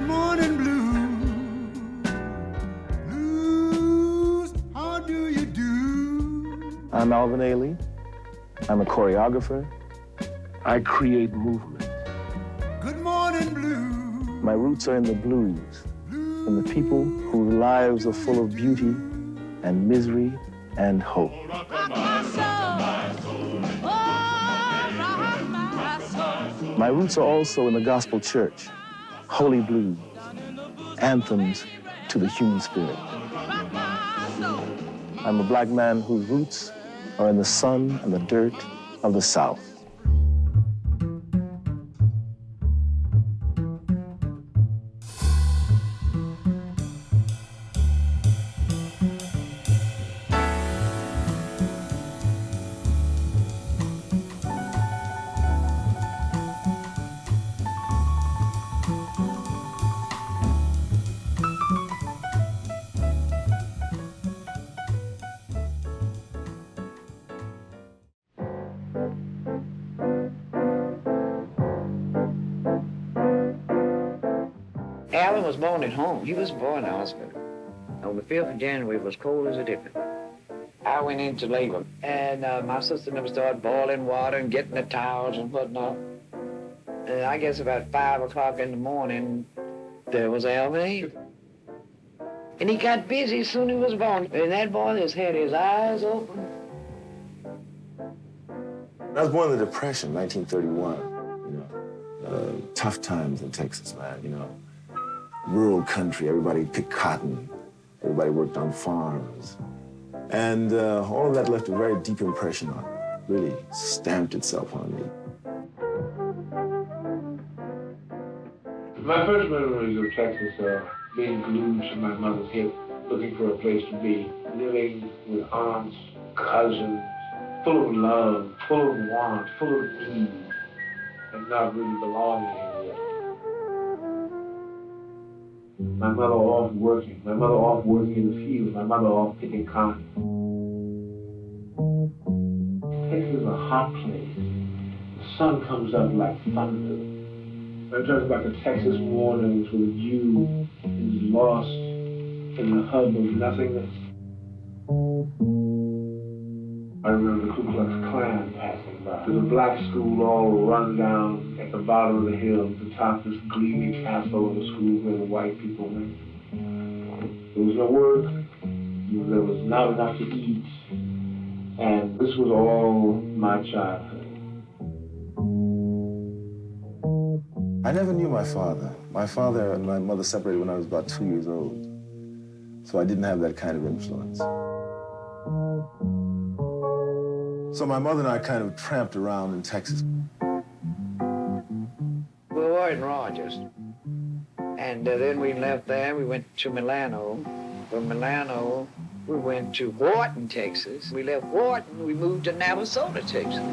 morning blues. Blues, how do you do? I'm Alvin Ailey. I'm a choreographer. I create movement. Good morning blues. My roots are in the blues, in the people whose lives are full of beauty and misery and hope. My roots are also in the gospel church, holy blues, anthems to the human spirit. I'm a black man whose roots are in the sun and the dirt of the South. Alvin was born at home. He was born in the hospital. On the 5th of January, it was cold as a dipper. I went into labor, and my sister never started boiling water and getting the towels and whatnot. And I guess about 5 o'clock in the morning, there was Alvin. And he got busy as soon as he was born. And that boy just had his eyes open. I was born in the Depression, 1931, tough times in Texas, man, Rural country, everybody picked cotton, everybody worked on farms. And all of that left a very deep impression on me, really stamped itself on me. My first memories of Texas are being glued to my mother's hip, looking for a place to be, living with aunts, cousins, full of love, full of want, full of need, and not really belonging anywhere. My mother off working in the field, my mother off picking cotton. Texas is a hot place. The sun comes up like thunder. I'm talking about the Texas mornings where the view is lost in the hub of nothingness. I remember the Ku Klux Klan passing by. There's a black school all run down at the bottom of the hill, at the top of this gleaming castle of the school where the white people went. There was no work, there was not enough to eat, and this was all my childhood. I never knew my father. My father and my mother separated when I was about 2 years old, so I didn't have that kind of influence. So my mother and I kind of tramped around in Texas. We were in Rogers. And then we left there, we went to Milano. From Milano, we went to Wharton, Texas. We left Wharton, we moved to Navasota, Texas.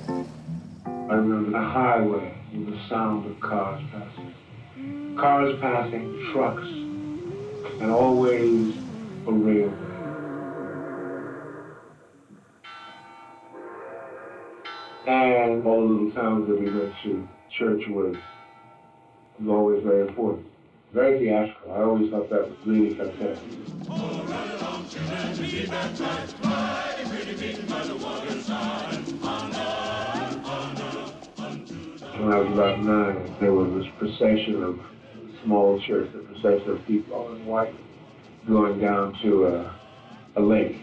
I remember the highway with the sound of cars passing. Cars passing, trucks, and always a railway. And all the little towns that we went to, church was always very important. Very theatrical. I always thought that was really fantastic. When I was about 9, there was this procession of small church, a procession of people all in white going down to a lake.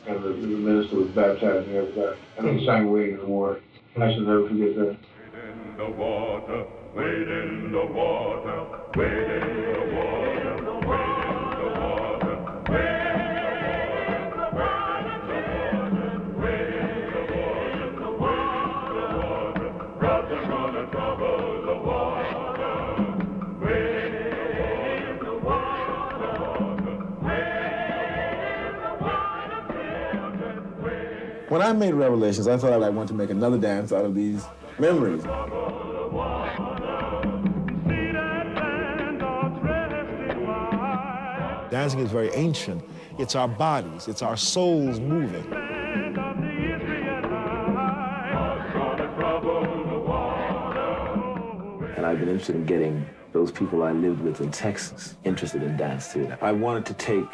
And the minister was baptizing everybody. And they sang Wade in the Water. And I shall never forget that. In the water, wade in the water, wade in the water, wade in the water, wade in the water, wade in the water, brothers gonna trouble the water, wade in the water, When I made Revelations, I thought I'd want to make another dance out of these memories. Dancing is very ancient. It's our bodies, it's our souls moving. And I've been interested in getting those people I lived with in Texas interested in dance too. I wanted to take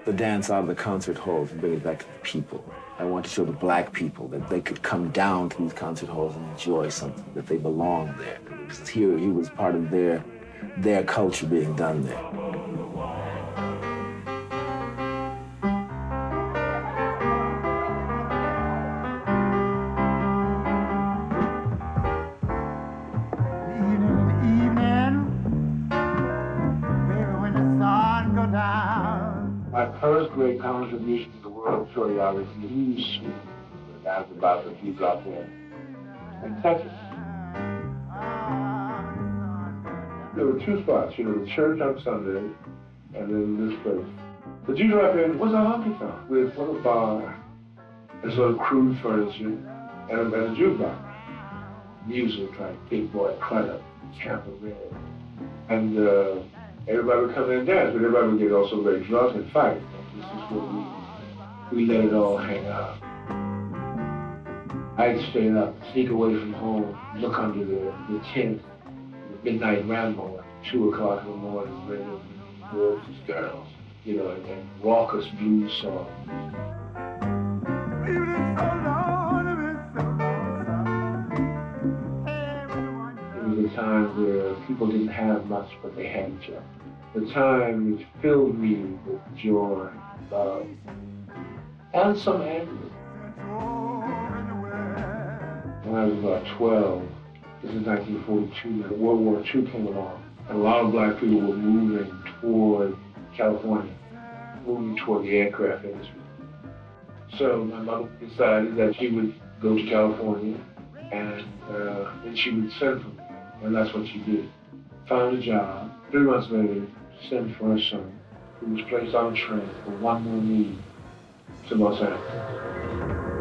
the dance out of the concert halls and bring it back to the people. I wanted to show the black people that they could come down to these concert halls and enjoy something, that they belonged there. Because here, he was part of their culture being done there. My first great contribution to the world choreography is sweet. That's about the people out there in Texas. There were two spots, the church on Sunday, and then this place. But you drop in, what's a honky tonk? With a bar, and sort of crude furniture, and a jukebox. Music like Big Boy Crudup, Tampa Red. And everybody would come in and dance, but everybody would get also very drunk and fight. This is where we let it all hang out. I'd stay up, sneak away from home, look under the tent, the midnight ramble at 2 o'clock in the morning, radio boys and girls, and raucous blues songs. It was a time where people didn't have much, but they had each other. The time which filled me with joy, love, and some anger. When I was about 12, this is 1942, World War II came along, and a lot of black people were moving toward California, moving toward the aircraft industry. So my mother decided that she would go to California, and then she would send for me, and that's what she did. Found a job. 3 months later, sent for her son, who was placed on a train for one more meeting to Los Angeles.